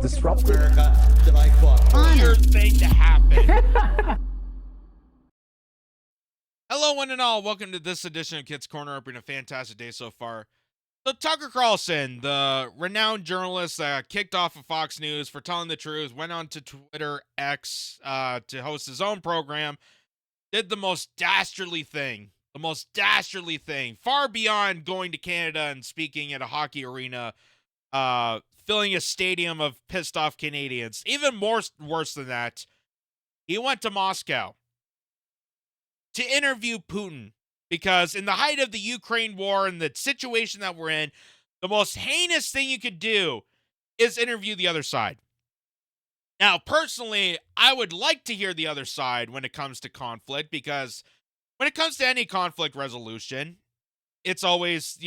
disrupted. America that I fought. Weird thing to happen. Hello, one and all. Welcome to this edition of Kitz Corner. Hope you're having a fantastic day so far. So Tucker Carlson, the renowned journalist that kicked off of Fox News for telling the truth, went on to Twitter X to host his own program, did the most dastardly thing, far beyond going to Canada and speaking at a hockey arena, filling a stadium of pissed off Canadians. Even more worse than that, he went to Moscow to interview Putin, because in the height of the Ukraine war and the situation that we're in, the most heinous thing you could do is interview the other side. Now, personally, I would like to hear the other side when it comes to conflict, because when it comes to any conflict resolution, it's always,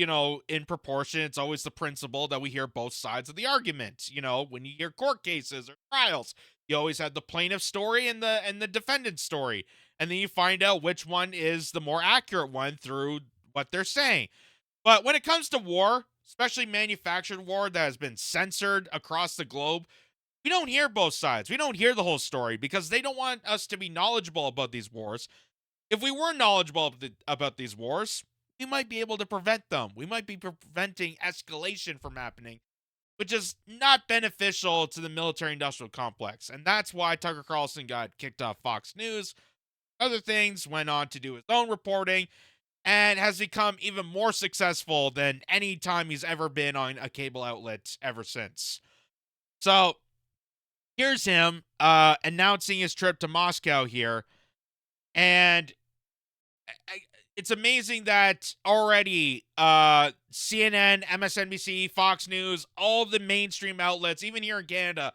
in proportion. It's always the principle that we hear both sides of the argument. When you hear court cases or trials, you always have the plaintiff story and the defendant's story. And then you find out which one is the more accurate one through what they're saying. But when it comes to war, especially manufactured war that has been censored across the globe, we don't hear both sides. We don't hear the whole story because they don't want us to be knowledgeable about these wars. If we were knowledgeable about these wars, we might be able to prevent them. We might be preventing escalation from happening, which is not beneficial to the military-industrial complex. And that's why Tucker Carlson got kicked off Fox News. Other things, went on to do his own reporting, and has become even more successful than any time he's ever been on a cable outlet ever since. So here's him announcing his trip to Moscow here. And it's amazing that already CNN, MSNBC, Fox News, all the mainstream outlets, even here in Canada,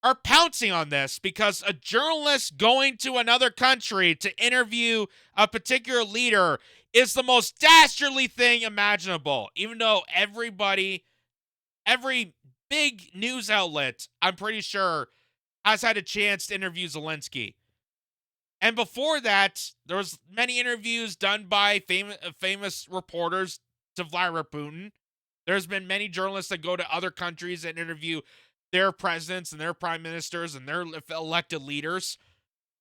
are pouncing on this, because a journalist going to another country to interview a particular leader is the most dastardly thing imaginable. Even though every big news outlet, I'm pretty sure, has had a chance to interview Zelensky. And before that, there was many interviews done by famous reporters to Vladimir Putin. There's been many journalists that go to other countries and interview their presidents and their prime ministers and their elected leaders.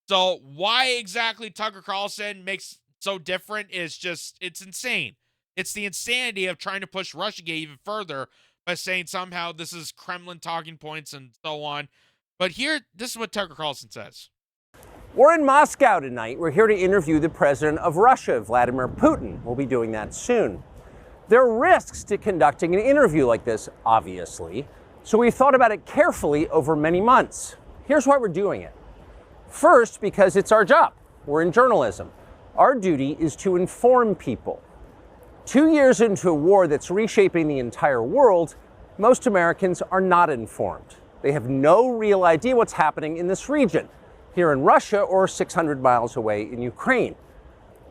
So why exactly Tucker Carlson makes so different is just, it's insane. It's the insanity of trying to push Russiagate even further by saying somehow this is Kremlin talking points and so on. But here, this is what Tucker Carlson says. We're in Moscow tonight. We're here to interview the president of Russia, Vladimir Putin. We'll be doing that soon. There are risks to conducting an interview like this, obviously. So we thought about it carefully over many months. Here's why we're doing it. First, because it's our job. We're in journalism. Our duty is to inform people. 2 years into a war that's reshaping the entire world, most Americans are not informed. They have no real idea what's happening in this region, here in Russia or 600 miles away in Ukraine.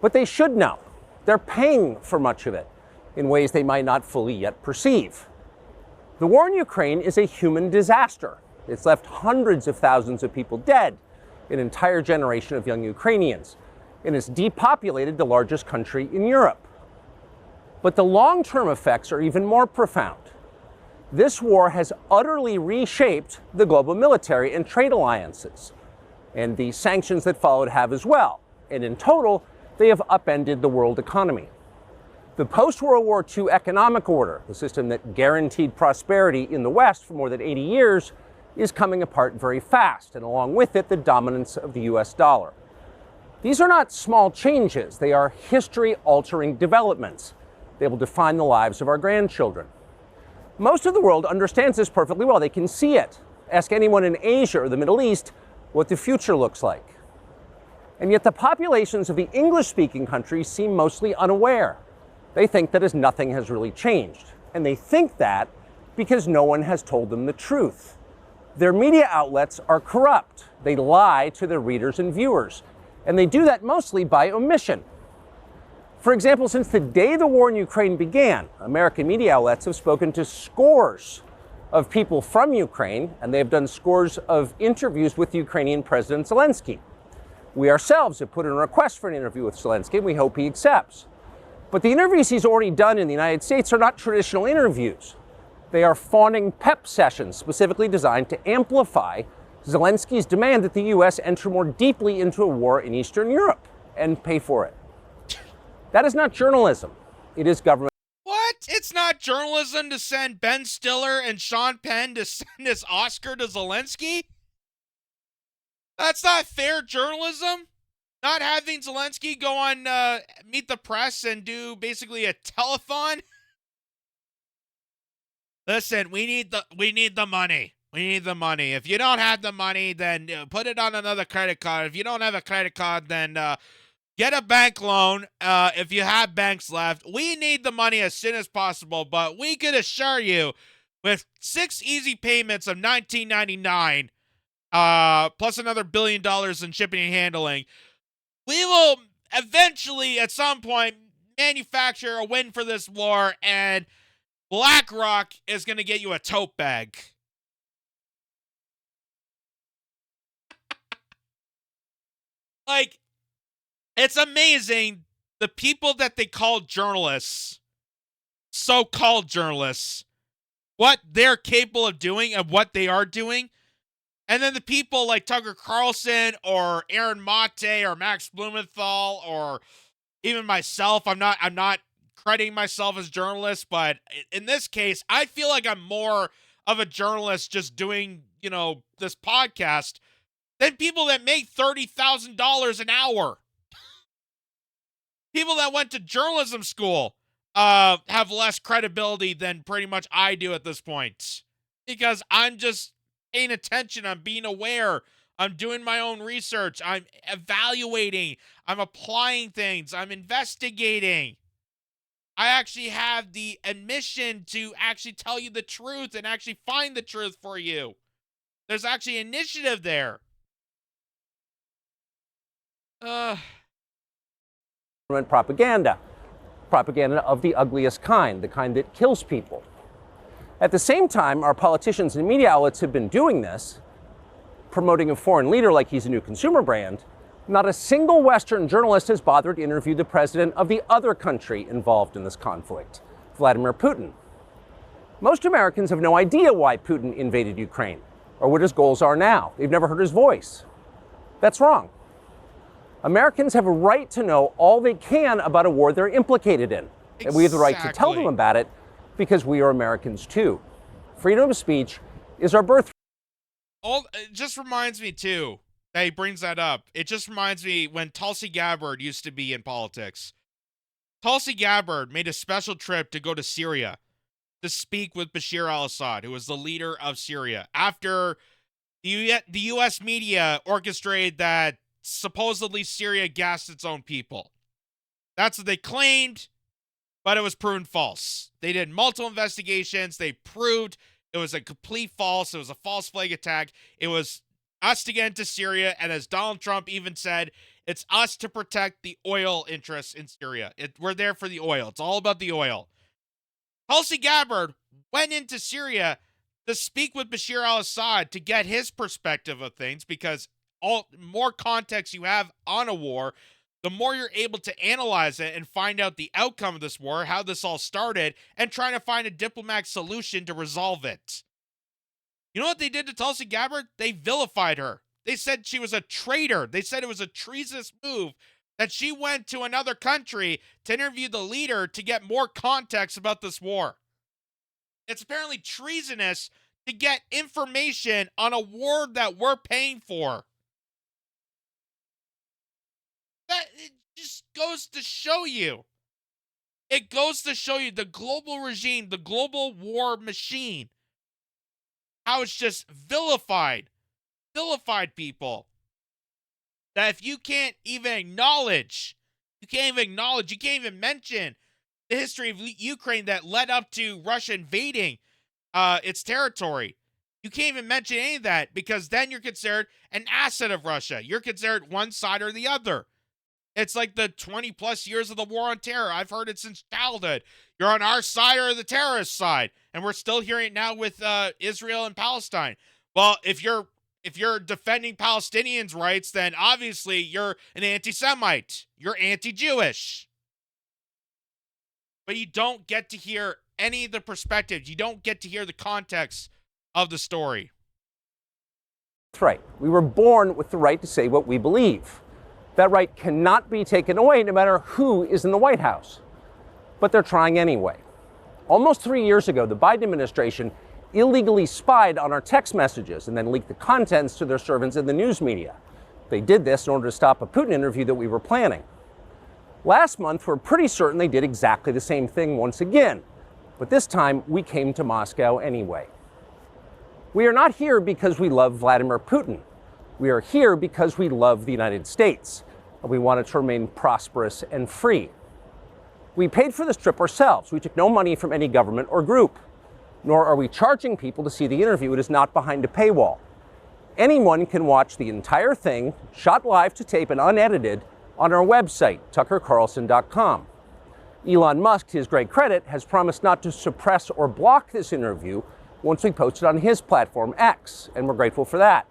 But they should know. They're paying for much of it in ways they might not fully yet perceive. The war in Ukraine is a human disaster. It's left hundreds of thousands of people dead, an entire generation of young Ukrainians, and it's depopulated the largest country in Europe. But the long-term effects are even more profound. This war has utterly reshaped the global military and trade alliances, and the sanctions that followed have as well. And in total, they have upended the world economy. The post-World War II economic order, the system that guaranteed prosperity in the West for more than 80 years, is coming apart very fast, and along with it, the dominance of the US dollar. These are not small changes. They are history-altering developments. They will define the lives of our grandchildren. Most of the world understands this perfectly well. They can see it. Ask anyone in Asia or the Middle East what the future looks like. And yet the populations of the English-speaking countries seem mostly unaware. They think that as nothing has really changed. And they think that because no one has told them the truth. Their media outlets are corrupt. They lie to their readers and viewers. And they do that mostly by omission. For example, since the day the war in Ukraine began, American media outlets have spoken to scores of people from Ukraine, and they have done scores of interviews with Ukrainian President Zelensky. We ourselves have put in a request for an interview with Zelensky, and we hope he accepts. But the interviews he's already done in the United States are not traditional interviews. They are fawning pep sessions specifically designed to amplify Zelensky's demand that the U.S. enter more deeply into a war in Eastern Europe and pay for it. That is not journalism. It is government. What? It's not journalism to send Ben Stiller and Sean Penn to send this Oscar to Zelensky? That's not fair journalism? Not having Zelensky go on Meet the Press and do basically a telethon? Listen, we need the money. We need the money. If you don't have the money, then put it on another credit card. If you don't have a credit card, then get a bank loan if you have banks left. We need the money as soon as possible, but we can assure you with 6 easy payments of $19.99, plus another $1 billion in shipping and handling, we will eventually, at some point, manufacture a win for this war, and BlackRock is going to get you a tote bag. Like, it's amazing the people that they call journalists, so-called journalists, what they're capable of doing and what they are doing. And then the people like Tucker Carlson or Aaron Mate or Max Blumenthal or even myself, I'm not crediting myself as journalist, but in this case, I feel like I'm more of a journalist just doing, this podcast than people that make $30,000 an hour. People that went to journalism school have less credibility than pretty much I do at this point. Because I'm just paying attention, I'm being aware, I'm doing my own research, I'm evaluating, I'm applying things, I'm investigating. I actually have the admission to actually tell you the truth and actually find the truth for you. There's actually initiative there. Propaganda of the ugliest kind, the kind that kills people. At the same time, our politicians and media outlets have been doing this, promoting a foreign leader like he's a new consumer brand. Not a single Western journalist has bothered to interview the president of the other country involved in this conflict, Vladimir Putin. Most Americans have no idea why Putin invaded Ukraine or what his goals are now. They've never heard his voice. That's wrong. Americans have a right to know all they can about a war they're implicated in. Exactly. And we have the right to tell them about it because we are Americans too. Freedom of speech is our birthright. It just reminds me too that he brings that up. It just reminds me when Tulsi Gabbard used to be in politics. Tulsi Gabbard made a special trip to go to Syria to speak with Bashar al-Assad, who was the leader of Syria, after the U.S. media orchestrated that supposedly Syria gassed its own people. That's what they claimed, but it was proven false. They did multiple investigations. They proved it was a complete false. It was a false flag attack. It was us to get into Syria, and as Donald Trump even said, it's us to protect the oil interests in Syria. We're there for the oil. It's all about the oil. Tulsi Gabbard went into Syria to speak with Bashar al-Assad to get his perspective of things, because more context you have on a war, the more you're able to analyze it and find out the outcome of this war, how this all started, and trying to find a diplomatic solution to resolve it. You know what they did to Tulsi Gabbard? They vilified her. They said she was a traitor. They said it was a treasonous move that she went to another country to interview the leader to get more context about this war. It's apparently treasonous to get information on a war that we're paying for. That it just goes to show you. It goes to show you the global regime, the global war machine, how it's just vilified people. That if you can't even acknowledge, you can't even mention the history of Ukraine that led up to Russia invading its territory. You can't even mention any of that, because then you're considered an asset of Russia. You're considered one side or the other. It's like the 20 plus years of the war on terror. I've heard it since childhood. You're on our side or the terrorist side. And we're still hearing it now with Israel and Palestine. Well, if you're defending Palestinians' rights, then obviously you're an anti-Semite. You're anti-Jewish. But you don't get to hear any of the perspectives. You don't get to hear the context of the story. That's right. We were born with the right to say what we believe. That right cannot be taken away no matter who is in the White House. But they're trying anyway. Almost 3 years ago, the Biden administration illegally spied on our text messages and then leaked the contents to their servants in the news media. They did this in order to stop a Putin interview that we were planning. Last month, we're pretty certain they did exactly the same thing once again. But this time, we came to Moscow anyway. We are not here because we love Vladimir Putin. We are here because we love the United States, and we want it to remain prosperous and free. We paid for this trip ourselves. We took no money from any government or group. Nor are we charging people to see the interview. It is not behind a paywall. Anyone can watch the entire thing, shot live to tape and unedited, on our website, tuckercarlson.com. Elon Musk, to his great credit, has promised not to suppress or block this interview once we post it on his platform, X, and we're grateful for that.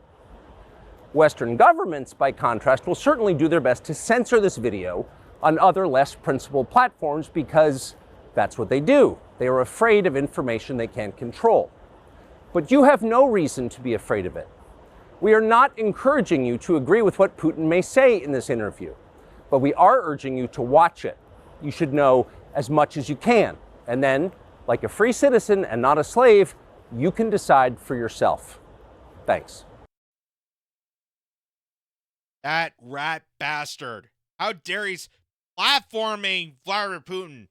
Western governments, by contrast, will certainly do their best to censor this video on other less principled platforms because that's what they do. They are afraid of information they can't control. But you have no reason to be afraid of it. We are not encouraging you to agree with what Putin may say in this interview, but we are urging you to watch it. You should know as much as you can. And then, like a free citizen and not a slave, you can decide for yourself. Thanks. That rat bastard. How dare he's platforming Vladimir Putin.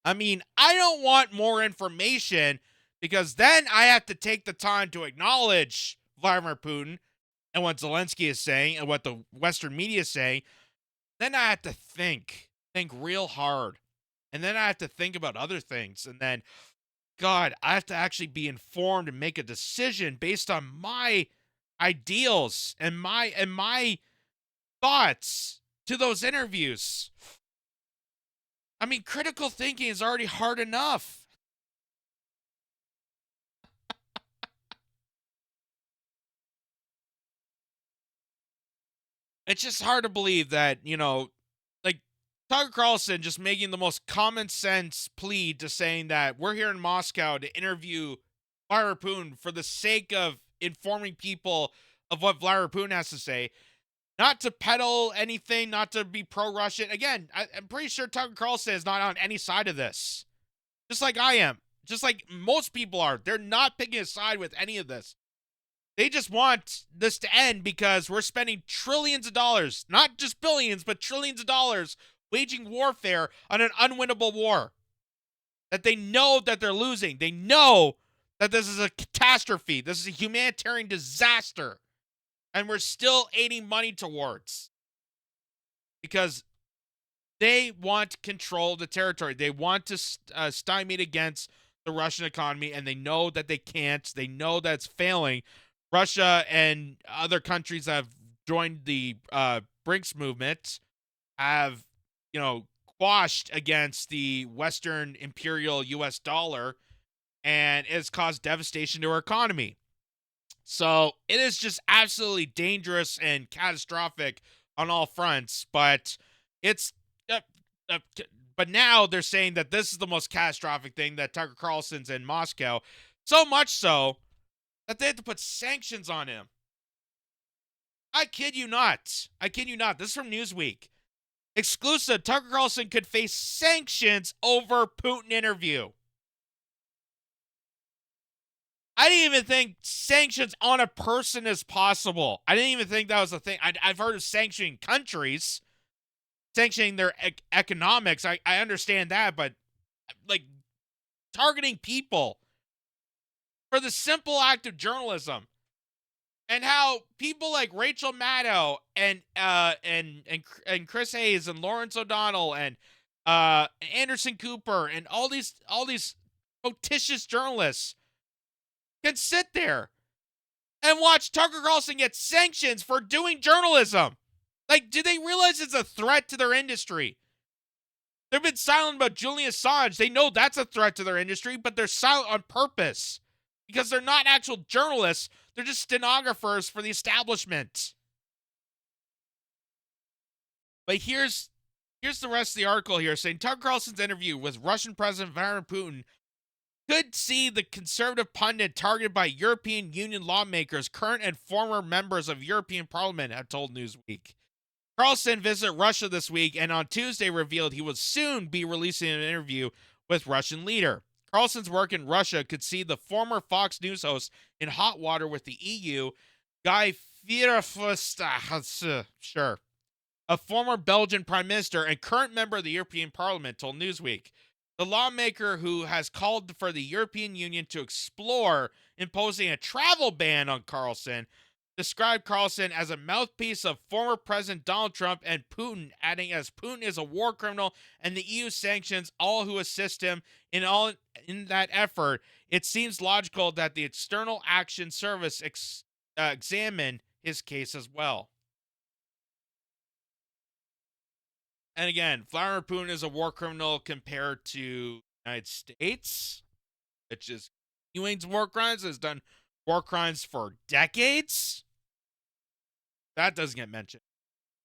I mean, I don't want more information because then I have to take the time to acknowledge Vladimir Putin and what Zelensky is saying and what the Western media is saying. Then I have to think real hard. And then I have to think about other things. And then, God, I have to actually be informed and make a decision based on my ideals and my thoughts to those interviews. I mean, critical thinking is already hard enough. It's just hard to believe that, like Tucker Carlson just making the most common sense plea to saying that we're here in Moscow to interview Vladimir Putin for the sake of informing people of what Vladimir Putin has to say. Not to peddle anything, not to be pro-Russian. Again, I'm pretty sure Tucker Carlson is not on any side of this. Just like I am. Just like most people are. They're not picking a side with any of this. They just want this to end because we're spending trillions of dollars, not just billions, but trillions of dollars, waging warfare on an unwinnable war. That they know that they're losing. They know that this is a catastrophe. This is a humanitarian disaster. And we're still aiding money towards. Because they want control of the territory. They want to stymie it against the Russian economy, and they know that they can't. They know that it's failing. Russia and other countries that have joined the BRICS movement have, quashed against the Western imperial U.S. dollar, and it's caused devastation to our economy. So it is just absolutely dangerous and catastrophic on all fronts. But it's, but now they're saying that this is the most catastrophic thing, that Tucker Carlson's in Moscow. So much so that they have to put sanctions on him. I kid you not. I kid you not. This is from Newsweek. Exclusive: Tucker Carlson could face sanctions over Putin interview. I didn't even think sanctions on a person is possible. I didn't even think that was a thing. I've heard of sanctioning countries, sanctioning their economics. I understand that, but like targeting people for the simple act of journalism, and how people like Rachel Maddow and Chris Hayes and Lawrence O'Donnell and Anderson Cooper and all these fictitious journalists can sit there and watch Tucker Carlson get sanctions for doing journalism. Like, do they realize it's a threat to their industry? They've been silent about Julian Assange. They know that's a threat to their industry, but they're silent on purpose because they're not actual journalists. They're just stenographers for the establishment. But here's the rest of the article here saying Tucker Carlson's interview with Russian President Vladimir Putin could see the conservative pundit targeted by European Union lawmakers, current and former members of European Parliament, have told Newsweek. Carlson visited Russia this week and on Tuesday revealed he would soon be releasing an interview with Russian leader. Carlson's work in Russia could see the former Fox News host in hot water with the EU, Guy Verhofstadt, sure, a former Belgian prime minister and current member of the European Parliament, told Newsweek. The lawmaker, who has called for the European Union to explore imposing a travel ban on Carlson, described Carlson as a mouthpiece of former President Donald Trump and Putin, adding as Putin is a war criminal and the EU sanctions all who assist him in that effort. It seems logical that the External Action Service examine his case as well. And again, Vladimir Putin is a war criminal compared to the United States, which is continuing war crimes, has done war crimes for decades. That doesn't get mentioned.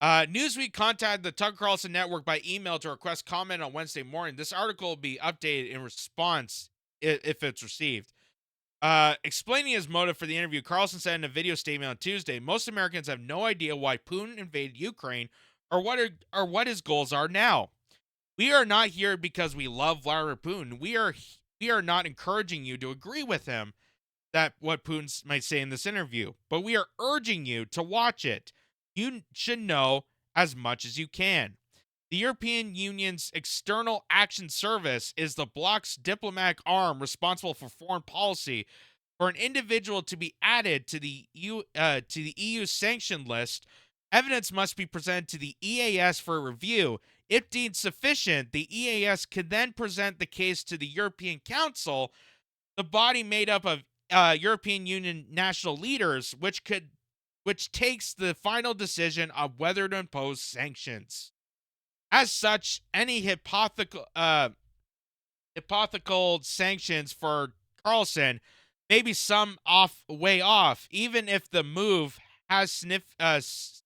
Newsweek contacted the Tucker Carlson Network by email to request comment on Wednesday morning. This article will be updated in response if it's received. Explaining his motive for the interview, Carlson said in a video statement on Tuesday, most Americans have no idea why Putin invaded Ukraine or what his goals are now. We are not here because we love Vladimir Putin. We are not encouraging you to agree with him that what Putin might say in this interview, but we are urging you to watch it. You should know as much as you can. The European Union's External Action Service is the bloc's diplomatic arm responsible for foreign policy. For an individual to be added to the EU sanction list, evidence must be presented to the EAS for review. If deemed sufficient, the EAS could then present the case to the European Council, the body made up of European Union national leaders, which takes the final decision on whether to impose sanctions. As such, any hypothetical sanctions for Carlson may be some way off, even if the move has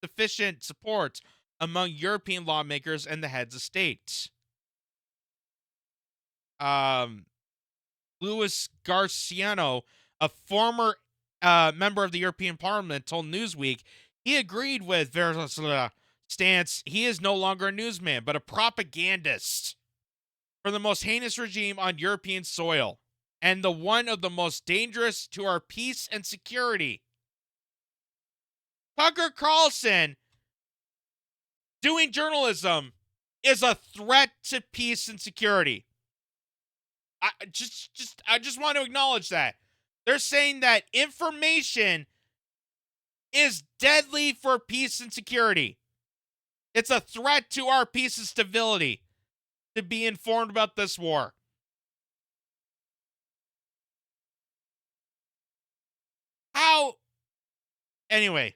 sufficient support among European lawmakers and the heads of state. Luis Garciano, a former member of the European Parliament, told Newsweek he agreed with Verhofstadt's stance. He is no longer a newsman, but a propagandist for the most heinous regime on European soil and the one of the most dangerous to our peace and security. Tucker Carlson doing journalism is a threat to peace and security. I just want to acknowledge that. They're saying that information is deadly for peace and security. It's a threat to our peace and stability to be informed about this war. How? Anyway,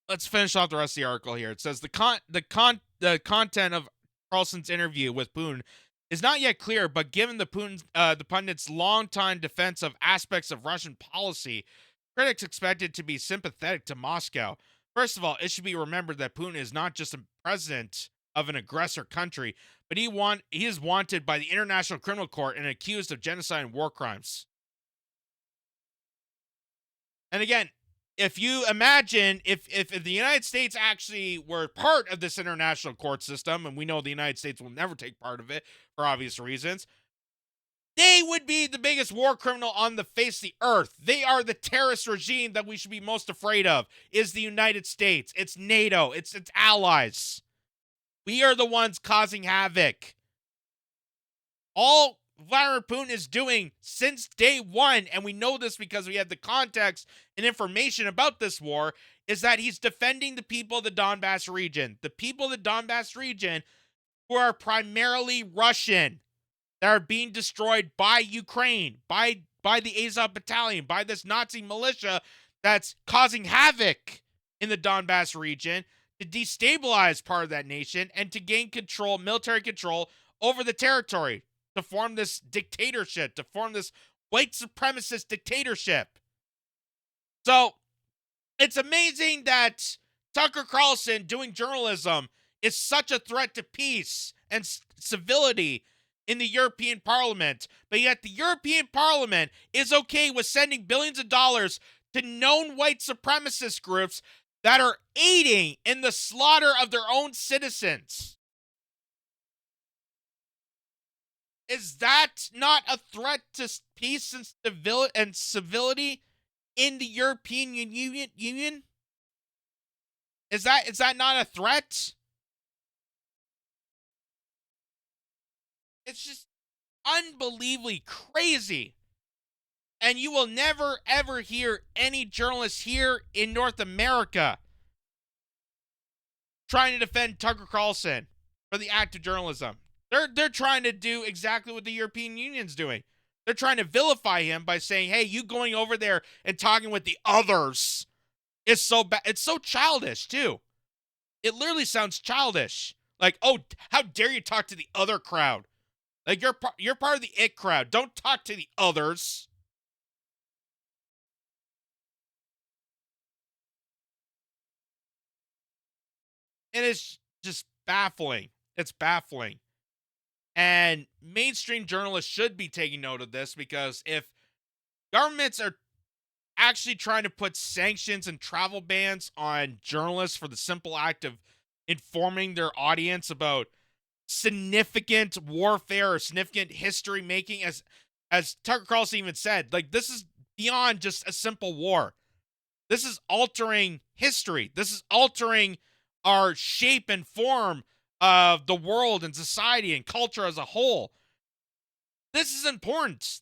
let's finish off the rest of the article here. It says the content of Carlson's interview with Putin is not yet clear, but given the pundit's longtime defense of aspects of Russian policy, critics expect it to be sympathetic to Moscow. First of all, it should be remembered that Putin is not just a president of an aggressor country, but he is wanted by the International Criminal Court and accused of genocide and war crimes. And again, if you imagine if the United States actually were part of this international court system, and we know the United States will never take part of it for obvious reasons, they would be the biggest war criminal on the face of the earth. They are the terrorist regime that we should be most afraid of, is the United States. It's NATO. It's its allies. We are the ones causing havoc. All Vladimir Putin is doing since day one, and we know this because we have the context and information about this war, is that he's defending the people of the Donbass region. The people of the Donbass region who are primarily Russian, that are being destroyed by Ukraine, by the Azov battalion, by this Nazi militia that's causing havoc in the Donbass region to destabilize part of that nation and to gain control, military control over the territory, to form this dictatorship, to form this white supremacist dictatorship. So it's amazing that Tucker Carlson doing journalism is such a threat to peace and civility in the European Parliament, but yet the European Parliament is okay with sending billions of dollars to known white supremacist groups that are aiding in the slaughter of their own citizens. Is that not a threat to peace and civility in the European Union? Is that not a threat? It's just unbelievably crazy. And you will never, ever hear any journalists here in North America trying to defend Tucker Carlson for the act of journalism. They're trying to do exactly what the European Union's doing. They're trying to vilify him by saying, hey, you going over there and talking with the others is so bad. It's so childish, too. It literally sounds childish. Like, oh, how dare you talk to the other crowd? Like, you're part of the it crowd. Don't talk to the others. It is just baffling. It's baffling. And mainstream journalists should be taking note of this, because if governments are actually trying to put sanctions and travel bans on journalists for the simple act of informing their audience about significant warfare or significant history making, as Tucker Carlson even said, like, this is beyond just a simple war. This is altering history. This is altering our shape and form of the world and society and culture as a whole. This is important.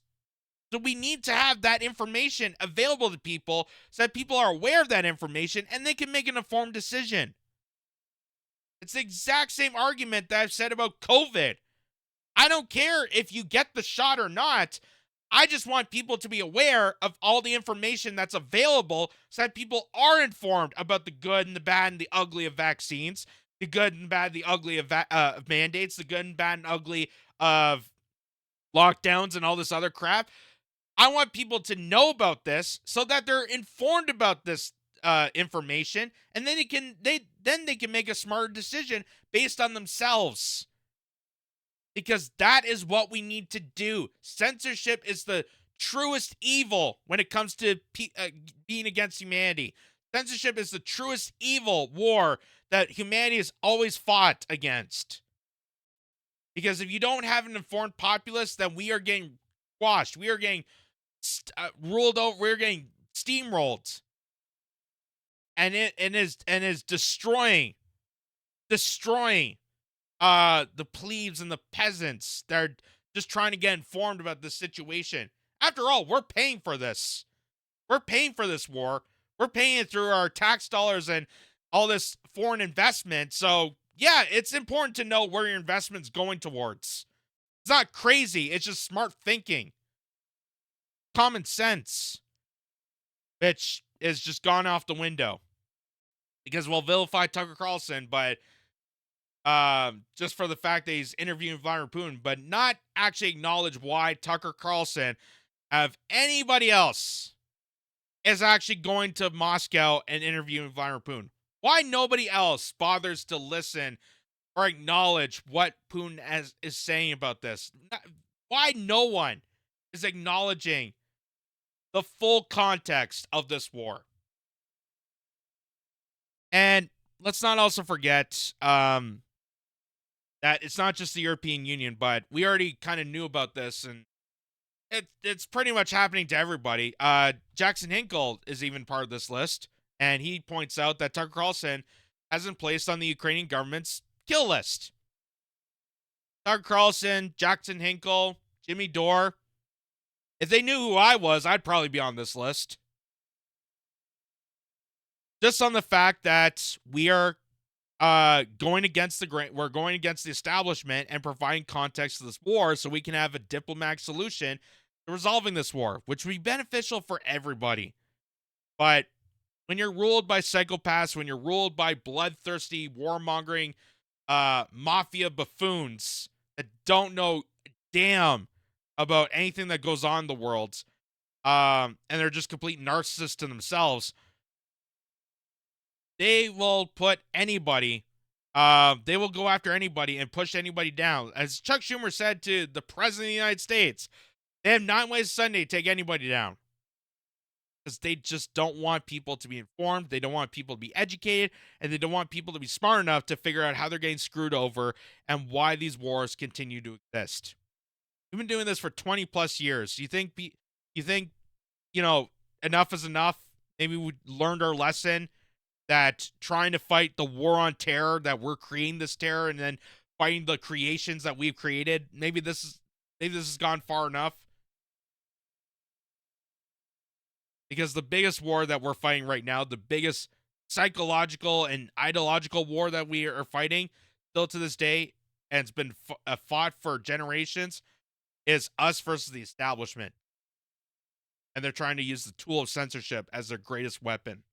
So we need to have that information available to people so that people are aware of that information and they can make an informed decision. It's the exact same argument that I've said about COVID. I don't care if you get the shot or not. I just want people to be aware of all the information that's available so that people are informed about the good and the bad and the ugly of vaccines, the good and bad, the ugly of mandates, the good and bad and ugly of lockdowns and all this other crap. I want people to know about this so that they're informed about this information, and then they can make a smarter decision based on themselves. Because that is what we need to do. Censorship is the truest evil when it comes to being against humanity. Censorship is the truest evil war that humanity has always fought against. Because if you don't have an informed populace, then we are getting squashed. We are getting ruled over. We're getting steamrolled. And it is destroying the plebes and the peasants that are just trying to get informed about this situation. After all, we're paying for this. We're paying for this war. We're paying it through our tax dollars and all this foreign investment. So, yeah, it's important to know where your investment's going towards. It's not crazy. It's just smart thinking. Common sense. Which is just gone off the window. Because we'll vilify Tucker Carlson, but just for the fact that he's interviewing Vladimir Putin, but not actually acknowledge why Tucker Carlson, of anybody else, is actually going to Moscow and interviewing Vladimir Putin. Why nobody else bothers to listen or acknowledge what Putin is saying about this? Why no one is acknowledging the full context of this war? And let's not also forget that it's not just the European Union, but we already kind of knew about this, and it's pretty much happening to everybody. Jackson Hinkle is even part of this list, and he points out that Tucker Carlson hasn't placed on the Ukrainian government's kill list. Tucker Carlson, Jackson Hinkle, Jimmy Dore. If they knew who I was, I'd probably be on this list. Just on the fact that we are going against the establishment and providing context to this war so we can have a diplomatic solution to resolving this war, which would be beneficial for everybody. But when you're ruled by psychopaths, when you're ruled by bloodthirsty, warmongering mafia buffoons that don't know damn about anything that goes on in the world, and they're just complete narcissists to themselves, they will put anybody They will go after anybody and push anybody down. As Chuck Schumer said to the president of the United States, they have 9 ways Sunday to take anybody down. Because they just don't want people to be informed, they don't want people to be educated, and they don't want people to be smart enough to figure out how they're getting screwed over and why these wars continue to exist. We've been doing this for 20 plus years. You think, enough is enough? Maybe we learned our lesson that trying to fight the war on terror, that we're creating this terror and then fighting the creations that we've created. Maybe this has gone far enough. Because the biggest war that we're fighting right now, the biggest psychological and ideological war that we are fighting still to this day, and it's been fought for generations, is us versus the establishment. And they're trying to use the tool of censorship as their greatest weapon.